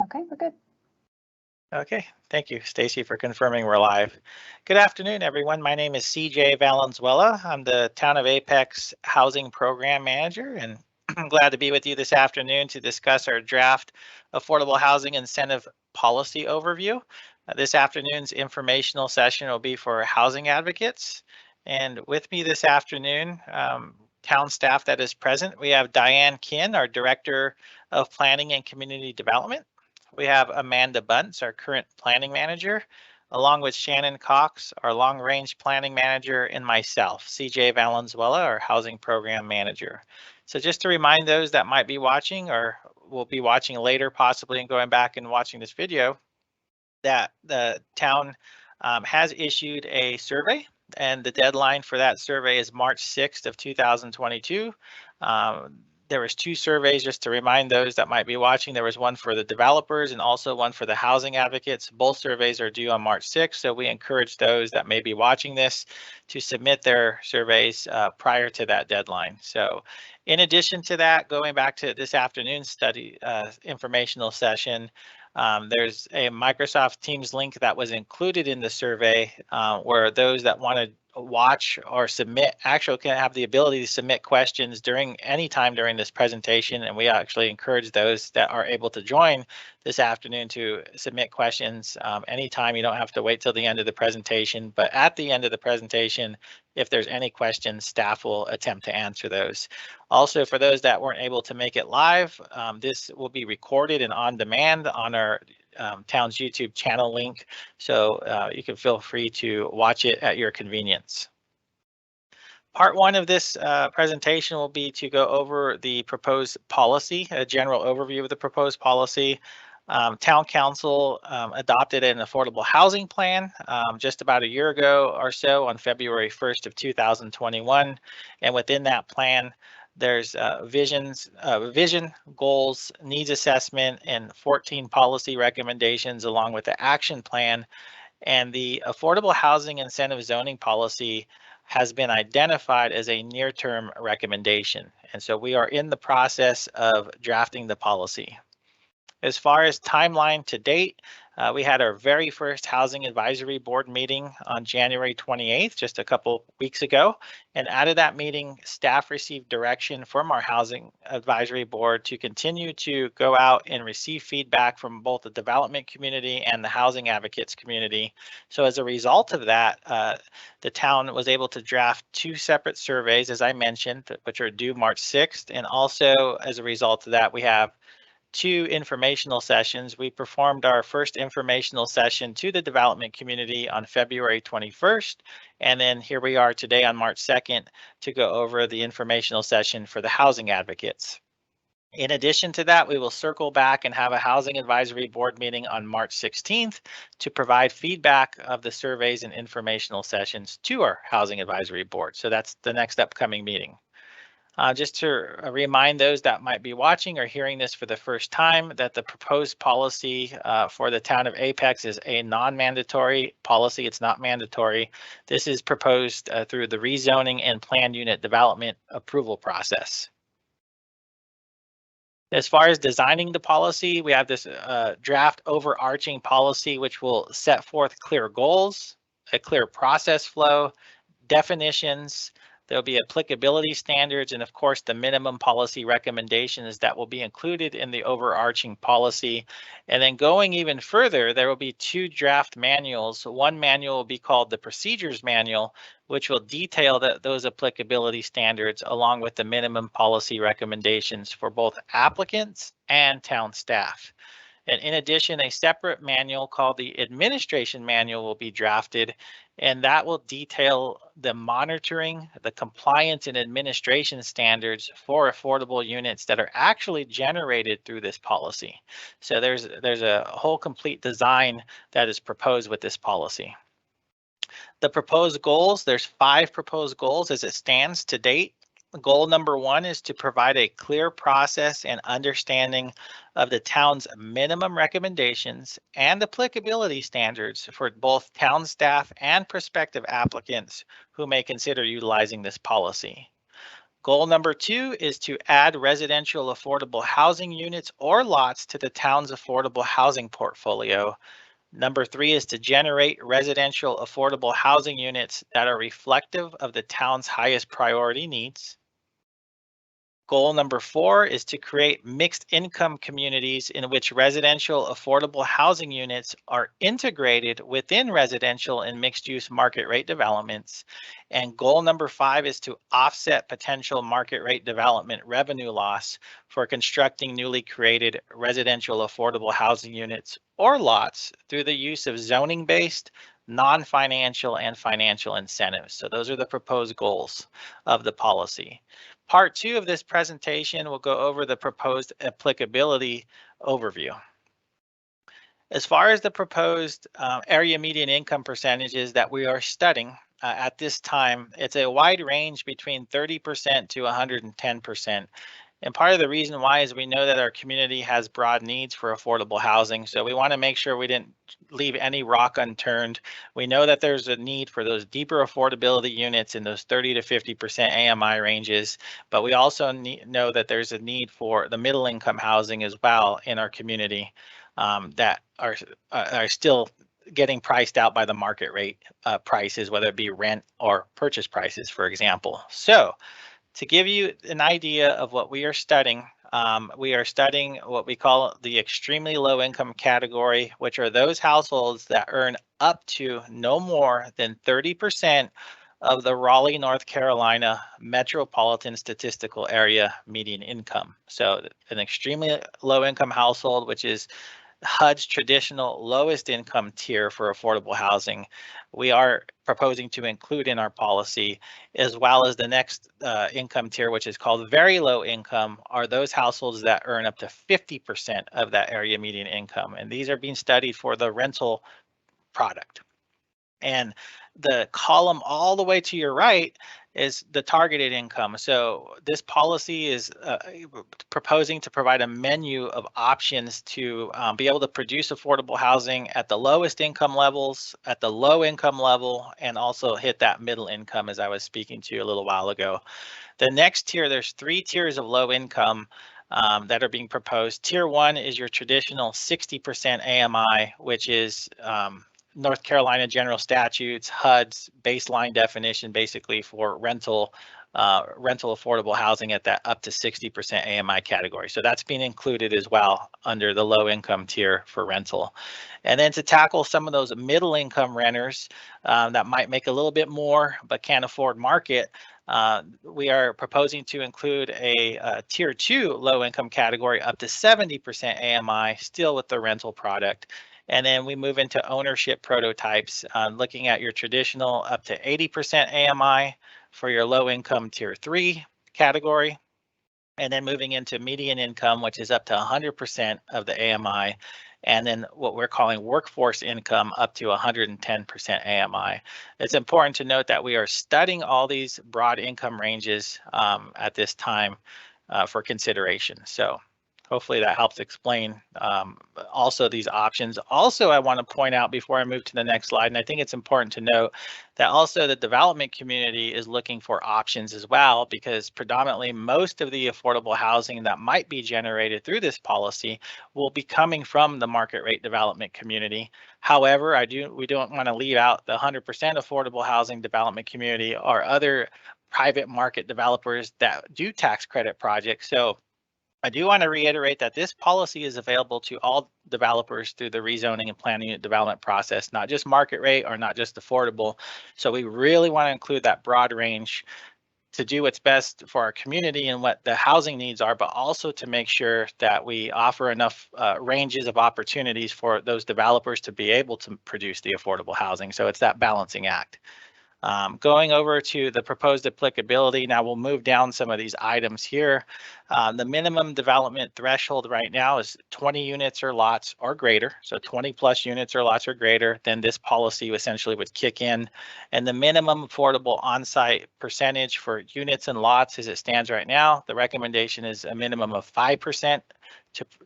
Okay, we're good. Okay, thank you, Stacy, for confirming we're live. Good afternoon, everyone. My name is CJ Valenzuela. I'm the Town of Apex Housing Program Manager, and I'm glad to be with you this afternoon to discuss our draft Affordable Housing Incentive Policy Overview. This afternoon's informational session will be for housing advocates. And with me this afternoon, town staff that is present, we have Diane Kinn, our Director of Planning and Community Development. We have Amanda Bunce, our current planning manager, along with Shannon Cox, our long range planning manager, and myself, CJ Valenzuela, our housing program manager. So just to remind those that might be watching or will be watching later, possibly, and going back and watching this video, that the town has issued a survey, and the deadline for that survey is March 6th of 2022. There was two surveys, just to remind those that might be watching. There was one for the developers and also one for the housing advocates. Both surveys are due on March 6th, so we encourage those that may be watching this to submit their surveys prior to that deadline. So in addition to that, going back to this afternoon's study informational session, there's a Microsoft Teams link that was included in the survey where those that want to watch or submit actually can have the ability to submit questions during any time during this presentation, and we actually encourage those that are able to join this afternoon to submit questions anytime. You don't have to wait till the end of the presentation, but at the end of the presentation, if there's any questions, staff will attempt to answer those. Also, for those that weren't able to make it live, this will be recorded and on demand on our town's YouTube channel link, so you can feel free to watch it at your convenience. Part one of this presentation will be to go over the proposed policy, a general overview of the proposed policy. Town Council adopted an affordable housing plan just about a year ago or so on February 1st of 2021, and within that plan, there's vision, goals, needs assessment, and 14 policy recommendations along with the action plan. And the affordable housing incentive zoning policy has been identified as a near-term recommendation. And so we are in the process of drafting the policy. As far as timeline to date, we had our very first Housing Advisory Board meeting on January 28th, just a couple weeks ago. And out of that meeting, staff received direction from our Housing Advisory Board to continue to go out and receive feedback from both the development community and the housing advocates community. So as a result of that, the town was able to draft two separate surveys, as I mentioned, which are due March 6th. And also as a result of that, we have two informational sessions. We performed our first informational session to the development community on February 21st, and then here we are today on March 2nd to go over the informational session for the housing advocates. In addition to that, we will circle back and have a Housing Advisory Board meeting on March 16th to provide feedback of the surveys and informational sessions to our Housing Advisory Board. So that's the next upcoming meeting. Just to remind those that might be watching or hearing this for the first time that the proposed policy for the town of Apex is a non-mandatory policy. It's not mandatory. This is proposed through the rezoning and planned unit development approval process. As far as designing the policy, we have this draft overarching policy which will set forth clear goals, a clear process flow, definitions. There'll be applicability standards and of course the minimum policy recommendations that will be included in the overarching policy. And then going even further, there will be two draft manuals. One manual will be called the Procedures Manual, which will detail those applicability standards along with the minimum policy recommendations for both applicants and town staff. And in addition, a separate manual called the Administration Manual will be drafted, and that will detail the monitoring, the compliance and administration standards for affordable units that are actually generated through this policy. So there's a whole complete design that is proposed with this policy. The proposed goals, there's 5 proposed goals as it stands to date. Goal number 1 is to provide a clear process and understanding of the town's minimum recommendations and applicability standards for both town staff and prospective applicants who may consider utilizing this policy. Goal number 2 is to add residential affordable housing units or lots to the town's affordable housing portfolio. Number 3 is to generate residential affordable housing units that are reflective of the town's highest priority needs. Goal number 4 is to create mixed income communities in which residential affordable housing units are integrated within residential and mixed use market rate developments. And goal number 5 is to offset potential market rate development revenue loss for constructing newly created residential affordable housing units or lots through the use of zoning based, non-financial and financial incentives. So those are the proposed goals of the policy. Part 2 of this presentation will go over the proposed applicability overview. As far as the proposed area median income percentages that we are studying at this time, it's a wide range between 30% to 110%. And part of the reason why is we know that our community has broad needs for affordable housing. So we want to make sure we didn't leave any rock unturned. We know that there's a need for those deeper affordability units in those 30 to 50% AMI ranges, but we also know that there's a need for the middle income housing as well in our community that are still getting priced out by the market rate prices, whether it be rent or purchase prices, for example. So to give you an idea of what we are studying what we call the extremely low income category, which are those households that earn up to no more than 30% of the Raleigh, North Carolina metropolitan statistical area median income. So an extremely low income household, which is HUD's traditional lowest income tier for affordable housing, we are proposing to include in our policy, as well as the next income tier, which is called very low income, are those households that earn up to 50% of that area median income. And these are being studied for the rental product. And the column all the way to your right is the targeted income. So this policy is proposing to provide a menu of options to be able to produce affordable housing at the lowest income levels, at the low income level, and also hit that middle income, as I was speaking to you a little while ago. The next tier, there's 3 tiers of low income that are being proposed. Tier 1 is your traditional 60% AMI, which is North Carolina general statutes, HUD's baseline definition basically for rental affordable housing at that up to 60% AMI category. So that's being included as well under the low income tier for rental. And then to tackle some of those middle income renters that might make a little bit more but can't afford market, we are proposing to include a tier 2 low income category up to 70% AMI, still with the rental product. And then we move into ownership prototypes, looking at your traditional up to 80% AMI for your low income tier 3 category. And then moving into median income, which is up to 100% of the AMI. And then what we're calling workforce income up to 110% AMI. It's important to note that we are studying all these broad income ranges at this time for consideration. So hopefully that helps explain also these options. Also, I want to point out before I move to the next slide, and I think it's important to note that also the development community is looking for options as well, because predominantly most of the affordable housing that might be generated through this policy will be coming from the market rate development community. However, we don't want to leave out the 100% affordable housing development community or other private market developers that do tax credit projects. So I do want to reiterate that this policy is available to all developers through the rezoning and planning unit development process, not just market rate or not just affordable. So we really want to include that broad range to do what's best for our community and what the housing needs are, but also to make sure that we offer enough ranges of opportunities for those developers to be able to produce the affordable housing. So it's that balancing act. Going over to the proposed applicability, now we'll move down some of these items here. The minimum development threshold right now is 20 units or lots or greater. So 20 plus units or lots or greater, then this policy essentially would kick in. And the minimum affordable on-site percentage for units and lots as it stands right now, the recommendation is a minimum of 5%.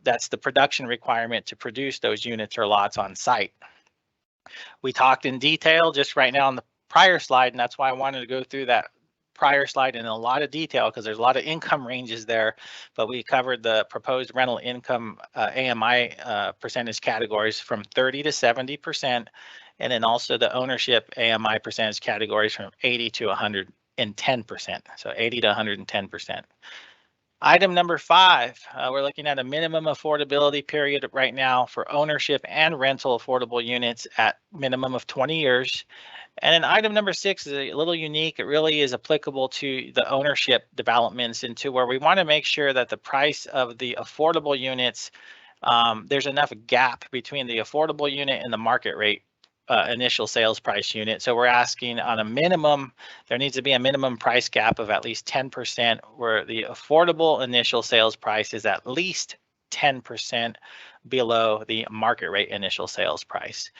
That's the production requirement to produce those units or lots on site. We talked in detail just right now on the prior slide, and that's why I wanted to go through that prior slide in a lot of detail because there's a lot of income ranges there, but we covered the proposed rental income AMI percentage categories from 30 to 70%, and then also the ownership AMI percentage categories from 80 to 110%. So 80 to 110%. Item number 5, we're looking at a minimum affordability period right now for ownership and rental affordable units at minimum of 20 years. And then item number 6 is a little unique. It really is applicable to the ownership developments into where we want to make sure that the price of the affordable units, there's enough gap between the affordable unit and the market rate initial sales price unit. So we're asking on a minimum, there needs to be a minimum price gap of at least 10% where the affordable initial sales price is at least 10% below the market rate initial sales price.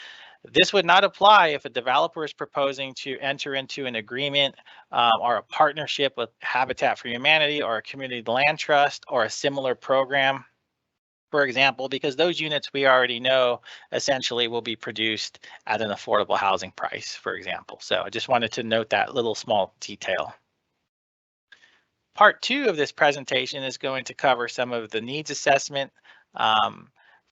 This would not apply if a developer is proposing to enter into an agreement or a partnership with Habitat for Humanity or a community land trust or a similar program, for example, because those units we already know essentially will be produced at an affordable housing price, for example. So I just wanted to note that little small detail. Part 2 of this presentation is going to cover some of the needs assessment.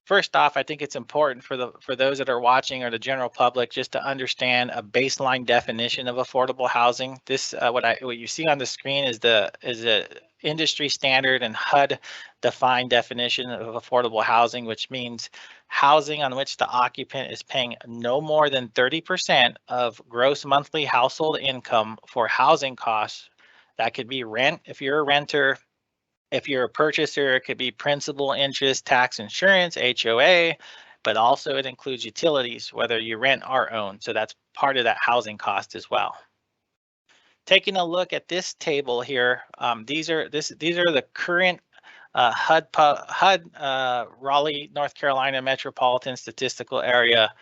First off, I think it's important for those that are watching or the general public just to understand a baseline definition of affordable housing. This what you see on the screen is a industry standard and HUD defined definition of affordable housing, which means housing on which the occupant is paying no more than 30% of gross monthly household income for housing costs. That could be rent if you're a renter. If you're a purchaser, it could be principal, interest, tax, insurance, HOA, but also it includes utilities, whether you rent or own. So that's part of that housing cost as well. Taking a look at this table here, these are the current HUD Raleigh, North Carolina metropolitan statistical area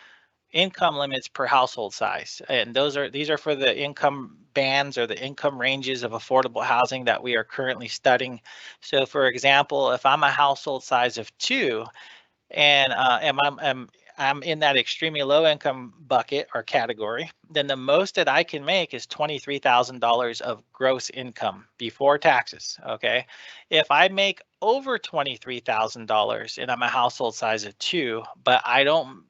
income limits per household size, and these are for the income bands or the income ranges of affordable housing that we are currently studying. So for example, if I'm a household size of 2 and I'm in that extremely low income bucket or category, then the most that I can make is $23,000 of gross income before taxes. Okay, if I make over $23,000 and I'm a household size of 2, but I don't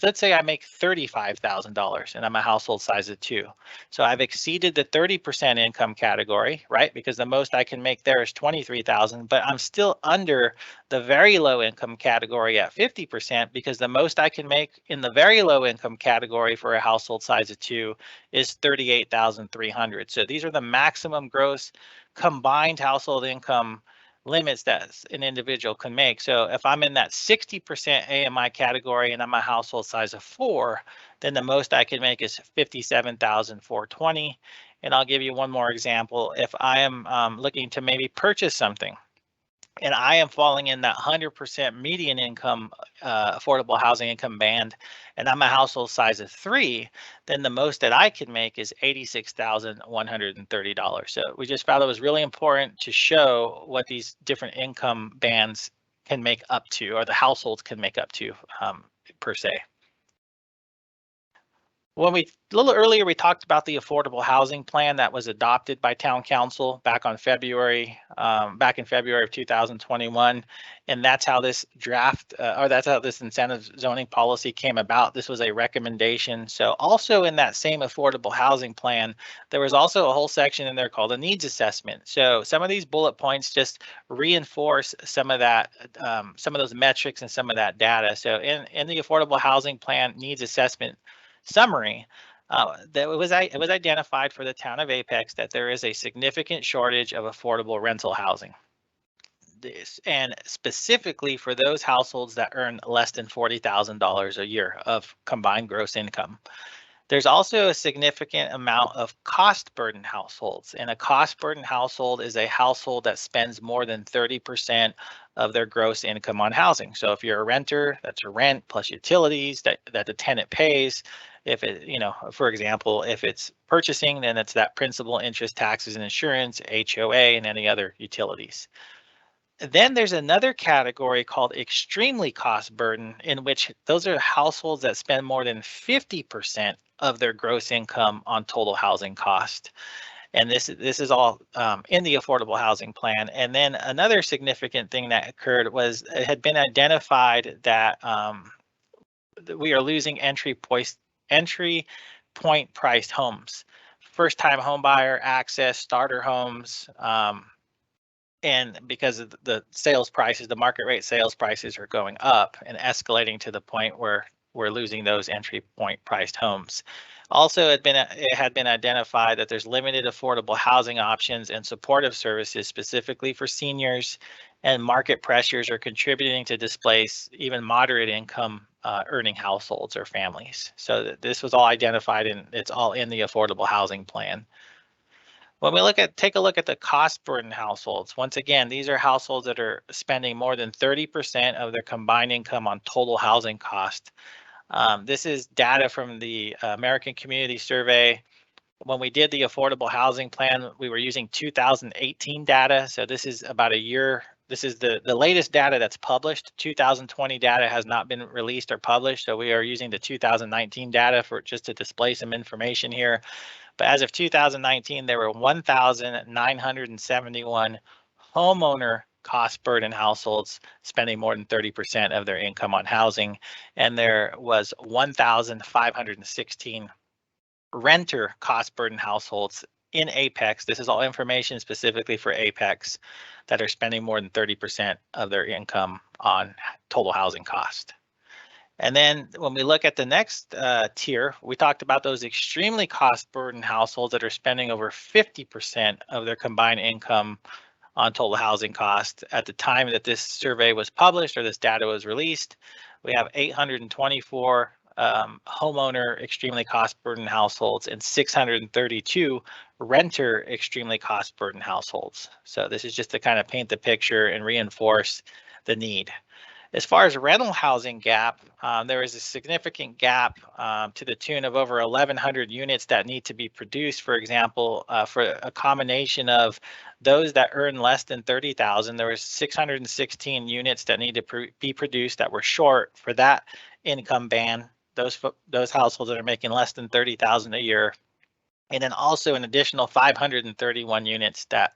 let's say I make $35,000 and I'm a household size of 2. So I've exceeded the 30% income category, right? Because the most I can make there is 23,000, but I'm still under the very low income category at 50% because the most I can make in the very low income category for a household size of 2 is 38,300. So these are the maximum gross combined household income limits that an individual can make. So if I'm in that 60% AMI category and I'm a household size of 4, then the most I can make is 57,420. And I'll give you one more example. If I am looking to maybe purchase something and I am falling in that 100% median income affordable housing income band, and I'm a household size of 3, then the most that I can make is $86,130. So we just felt it was really important to show what these different income bands can make up to, or the households can make up to per se. When a little earlier, we talked about the affordable housing plan that was adopted by town council back in February of 2021, and that's how this draft or that's how this incentive zoning policy came about. This was a recommendation. So also in that same affordable housing plan, there was also a whole section in there called a needs assessment. So some of these bullet points just reinforce some of that, some of those metrics and some of that data. So in the affordable housing plan needs assessment summary, it was identified for the town of Apex that there is a significant shortage of affordable rental housing. And specifically for those households that earn less than $40,000 a year of combined gross income. There's also a significant amount of cost burden households, and a cost burden household is a household that spends more than 30% of their gross income on housing. So if you're a renter, that's your rent plus utilities that the tenant pays. If it, for example, if it's purchasing, then it's that principal, interest, taxes, and insurance, HOA, and any other utilities. Then there's another category called extremely cost burden, in which those are households that spend more than 50% of their gross income on total housing cost. And this is all in the affordable housing plan. And then another significant thing that occurred was it had been identified that we are losing entry point priced homes, first time home buyer access, starter homes. And because of the sales prices, the market rate sales prices are going up and escalating to the point where we're losing those entry point priced homes. Also, it had been identified that there's limited affordable housing options and supportive services specifically for seniors, and market pressures are contributing to displace even moderate income earning households or families. So this was all identified, and it's all in the affordable housing plan. When we take a look at the cost burden households, once again, these are households that are spending more than 30% of their combined income on total housing cost. This is data from the American Community Survey. When we did the affordable housing plan, we were using 2018 data. So this is about a year. This is the latest data that's published. 2020 data has not been released or published. So we are using the 2019 data for just to display some information here. But as of 2019, there were 1,971 homeowner cost burden households spending more than 30% of their income on housing, and there was 1,516 renter cost burden households in Apex. This is all information specifically for Apex that are spending more than 30% of their income on total housing cost. And then when we look at the next tier, we talked about those extremely cost burden households that are spending over 50% of their combined income on total housing cost. At the time that this survey was published or this data was released, we have 824 homeowner extremely cost burden households and 632 renter extremely cost burden households. So this is just to kind of paint the picture and reinforce the need. As far as rental housing gap, there is a significant gap to the tune of over 1,100 units that need to be produced. For example, for a combination of those that earn less than 30,000, there was 616 units that need to be produced that were short for that income band. Those households that are making less than 30,000 a year. And then also an additional 531 units that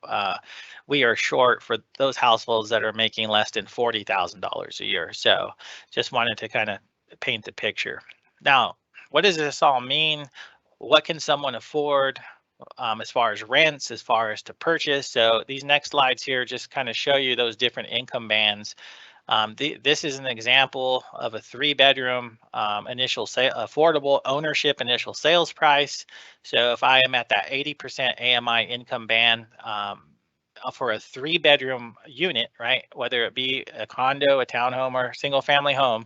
we are short for those households that are making less than $40,000 a year. So just wanted to kind of paint the picture. Now, what does this all mean? What can someone afford as far as rents, as far as to purchase? So these next slides here just kind of show you those different income bands. This is an example of a 3-bedroom affordable ownership initial sales price. So if I am at that 80% AMI income band for a 3-bedroom unit, right, whether it be a condo, a townhome, or single family home,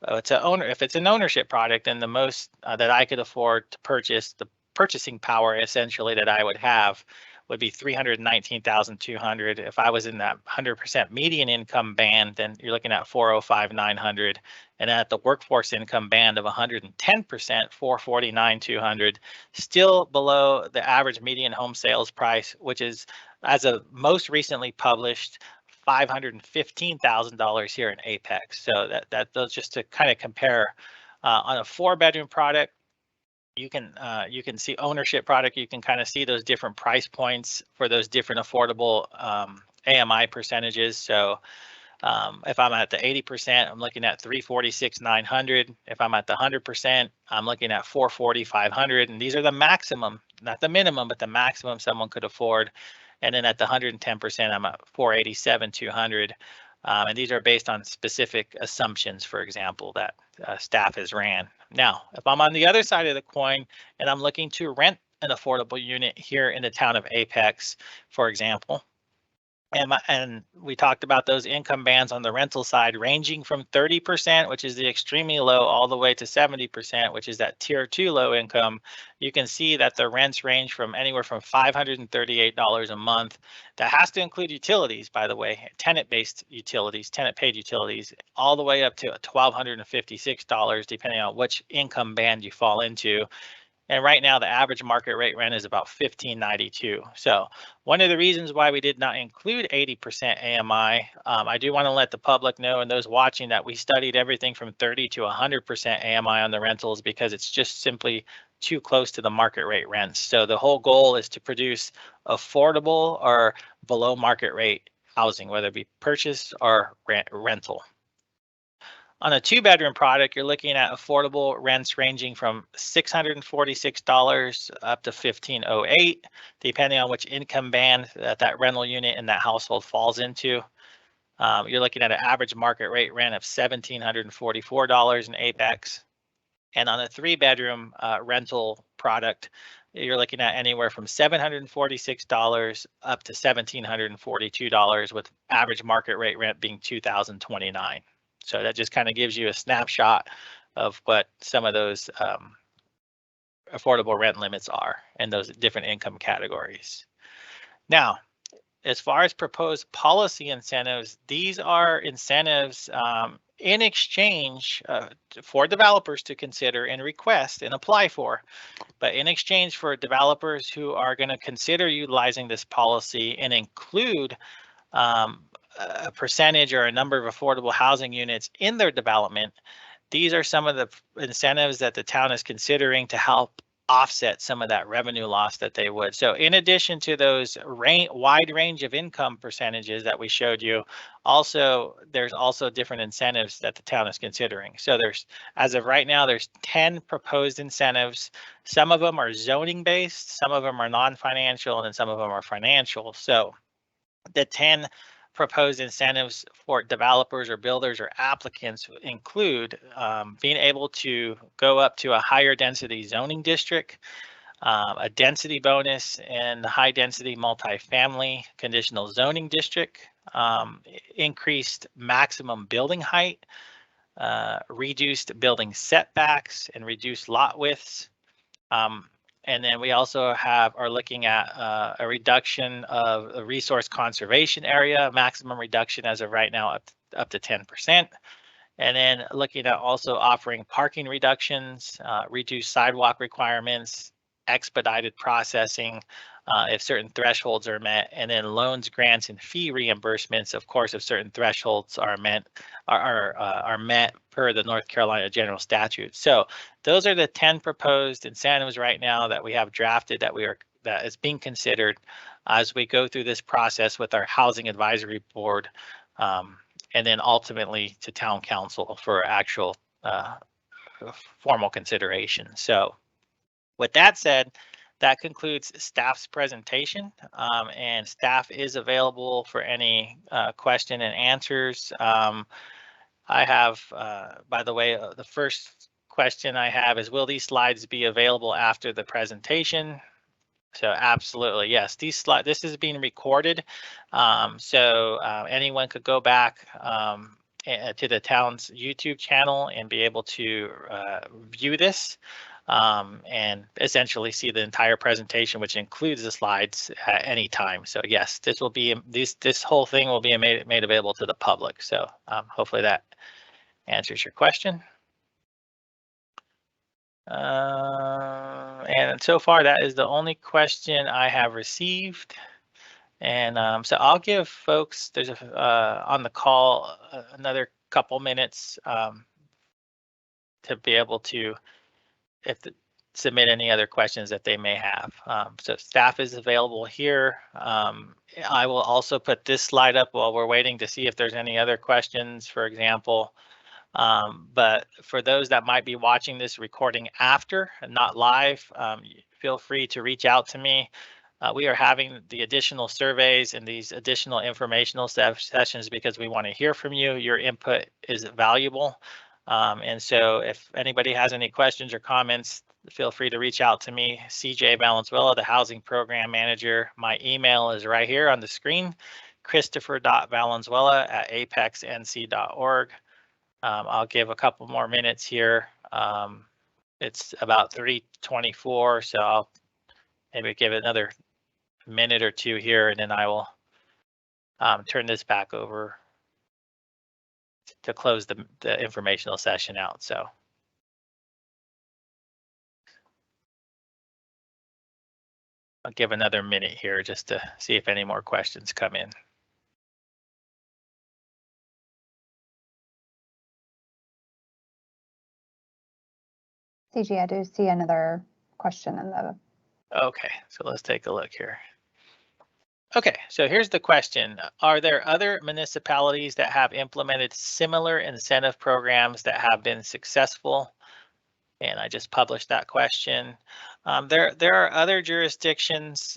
if it's an ownership product, then the most that I could afford to purchase, the purchasing power essentially that I would have would be $319,200. If I was in that 100% median income band, then you're looking at $405,900, and at the workforce income band of 110%, $449,200, still below the average median home sales price, which is, as of most recently published, $515,000 here in Apex. So those just to kind of compare on a 4-bedroom product. You can see ownership product. You can kind of see those different price points for those different affordable AMI percentages. So if I'm at the 80%, I'm looking at $346,900. If I'm at the 100%, I'm looking at $440,500. And these are the maximum, not the minimum, but the maximum someone could afford. And then at the 110%, I'm at $487,200. And these are based on specific assumptions, for example, that staff has ran. Now, if I'm on the other side of the coin and I'm looking to rent an affordable unit here in the town of Apex, for example, and we talked about those income bands on the rental side ranging from 30%, which is the extremely low, all the way to 70%, which is that tier 2 low income. You can see that the rents range from anywhere from $538 a month. That has to include utilities, by the way, tenant-based utilities, tenant-paid utilities, all the way up to $1,256, depending on which income band you fall into. And right now, the average market rate rent is about $1,592. So one of the reasons why we did not include 80% AMI, I do want to let the public know and those watching that we studied everything from 30 to 100% AMI on the rentals because it's just simply too close to the market rate rents. So the whole goal is to produce affordable or below market rate housing, whether it be purchase or rental. On a 2-bedroom product, you're looking at affordable rents ranging from $646 up to $1,508, depending on which income band that rental unit in that household falls into. You're looking at an average market rate rent of $1,744 in Apex. And on a 3-bedroom rental product, you're looking at anywhere from $746 up to $1,742, with average market rate rent being $2,029. So that just kind of gives you a snapshot of what some of those affordable rent limits are in those different income categories. Now, as far as proposed policy incentives, these are incentives in exchange for developers to consider and request and apply for. But in exchange for developers who are going to consider utilizing this policy and include a percentage or a number of affordable housing units in their development, these are some of the incentives that the town is considering to help offset some of that revenue loss that they would. So in addition to those wide range of income percentages that we showed you, there's also different incentives that the town is considering. So as of right now, there's 10 proposed incentives. Some of them are zoning based, some of them are non-financial, and then some of them are financial. So the 10 proposed incentives for developers or builders or applicants include being able to go up to a higher density zoning district, a density bonus in the high density multifamily conditional zoning district, increased maximum building height, reduced building setbacks and reduced lot widths. And then we also are looking at a reduction of the resource conservation area, maximum reduction as of right now up to 10%. And then looking at also offering parking reductions, reduced sidewalk requirements, expedited processing if certain thresholds are met, and then loans, grants, and fee reimbursements, of course, if certain thresholds are met per the North Carolina General Statute. So those are the 10 proposed incentives right now that we have drafted that is being considered as we go through this process with our Housing Advisory Board, and then ultimately to Town Council for actual formal consideration. So with that said, that concludes staff's presentation, and staff is available for any question and answers. I have, by the way, the first question I have is, will these slides be available after the presentation? So absolutely, yes. This is being recorded, so anyone could go back to the town's YouTube channel and be able to view this. And essentially see the entire presentation, which includes the slides at any time. So yes, this whole thing will be made available to the public. So hopefully that answers your question. And so far, that is the only question I have received. And so I'll give folks on the call another couple minutes to be able to submit any other questions that they may have. So staff is available here. I will also put this slide up while we're waiting to see if there's any other questions, for example. But for those that might be watching this recording after and not live, feel free to reach out to me. We are having the additional surveys and these additional informational sessions because we want to hear from you. Your input is valuable. And so if anybody has any questions or comments, feel free to reach out to me, CJ Valenzuela, the Housing Program Manager. My email is right here on the screen, christopher.valenzuela@apexnc.org. I'll give a couple more minutes here. It's about 3:24, so I'll maybe give it another minute or two here, and then I will turn this back over to close the informational session out. So. I'll give another minute here just to see if any more questions come in. CG, I do see another question in the. Okay, so let's take a look here. Okay, so here's the question. Are there other municipalities that have implemented similar incentive programs that have been successful? And I just published that question. There are other jurisdictions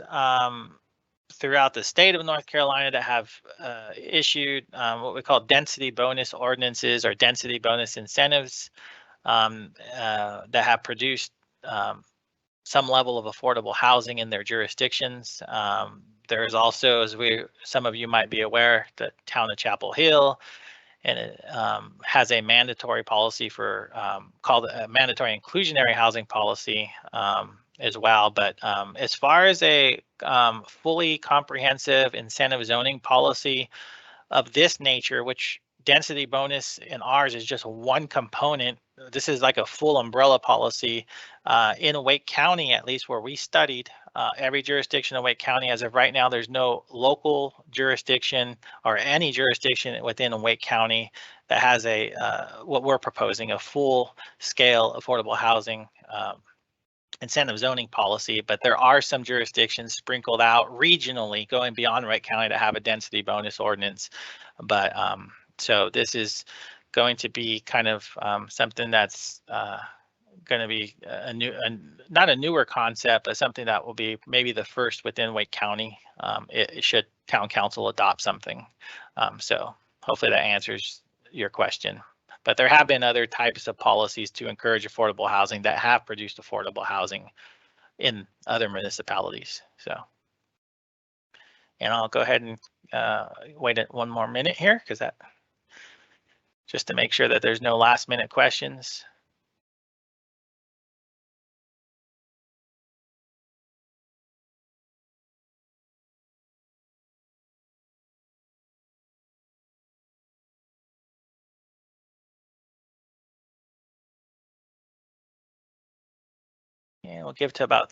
throughout the state of North Carolina that have issued what we call density bonus ordinances or density bonus incentives that have produced some level of affordable housing in their jurisdictions. There's also, as some of you might be aware, the town of Chapel Hill, and it has a mandatory policy for called a mandatory inclusionary housing policy as well. But as far as a fully comprehensive incentive zoning policy of this nature, which density bonus in ours is just one component. This is like a full umbrella policy in Wake County, at least where we studied. Every jurisdiction in Wake County, as of right now, there's no local jurisdiction or any jurisdiction within Wake County that has a what we're proposing, a full scale affordable housing incentive zoning policy, but there are some jurisdictions sprinkled out regionally going beyond Wright County to have a density bonus ordinance. But so this is going to be kind of something that's going to be not a newer concept, but something that will be maybe the first within Wake County. It should town council adopt something. So hopefully that answers your question. But there have been other types of policies to encourage affordable housing that have produced affordable housing in other municipalities. So, and I'll go ahead and wait one more minute here because that just to make sure that there's no last minute questions. And we'll give to about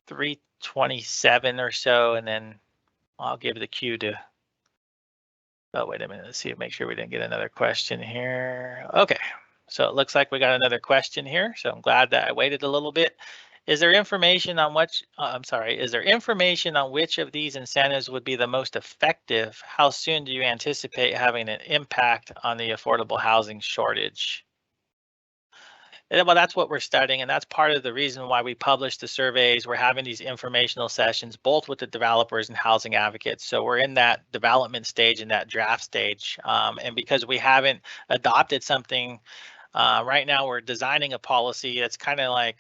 3:27 or so, and then I'll give the cue to, oh, wait a minute, let's see, make sure we didn't get another question here. Okay, so it looks like we got another question here, so I'm glad that I waited a little bit. Is there information on is there information on which of these incentives would be the most effective? How soon do you anticipate having an impact on the affordable housing shortage? Well, that's what we're studying, and that's part of the reason why we publish the surveys. We're having these informational sessions, both with the developers and housing advocates. So we're in that development stage and that draft stage. And because we haven't adopted something, right now we're designing a policy that's kind of like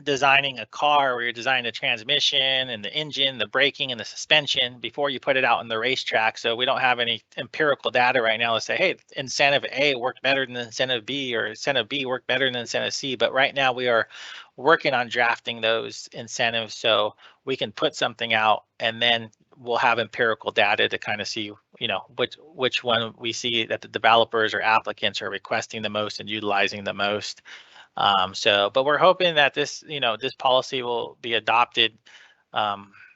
designing a car where you're designing the transmission and the engine, the braking and the suspension before you put it out on the racetrack. So we don't have any empirical data right now to say, hey, incentive A worked better than incentive B or incentive B worked better than incentive C. But right now we are working on drafting those incentives so we can put something out and then we'll have empirical data to kind of see, you know, which one we see that the developers or applicants are requesting the most and utilizing the most. But we're hoping that this, you know, this policy will be adopted,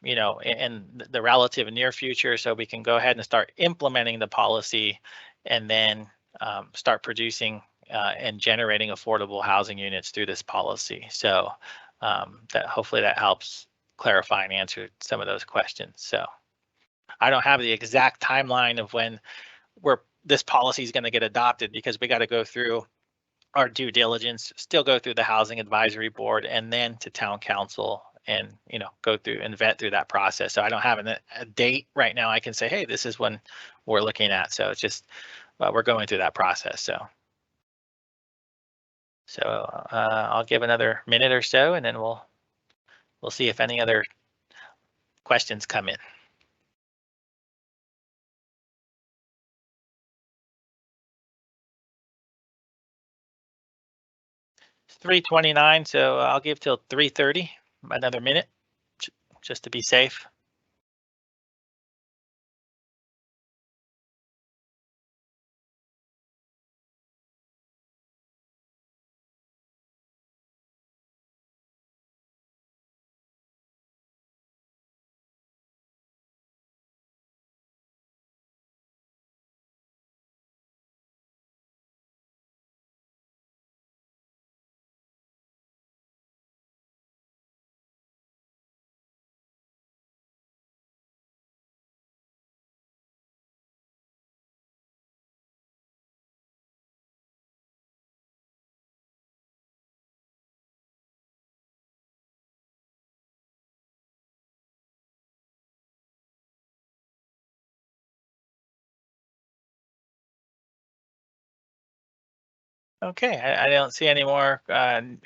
you know, in the relative near future, so we can go ahead and start implementing the policy, and then start producing and generating affordable housing units through this policy. So that hopefully that helps clarify and answer some of those questions. So I don't have the exact timeline of when this policy is going to get adopted because we got to go through our due diligence, still go through the housing advisory board and then to town council and, you know, go through and vet through that process. So I don't have a date right now. I can say, hey, this is when we're looking at. So it's just, we're going through that process. So I'll give another minute or so and then we'll see if any other questions come in. It's 3:29, so I'll give till 3:30, another minute, just to be safe. Okay, I don't see any more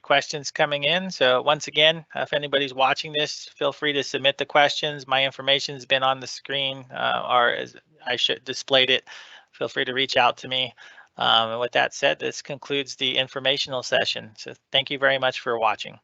questions coming in. So once again, if anybody's watching this, feel free to submit the questions. My information's been on the screen, or as I should displayed it. Feel free to reach out to me. And with that said, this concludes the informational session. So thank you very much for watching.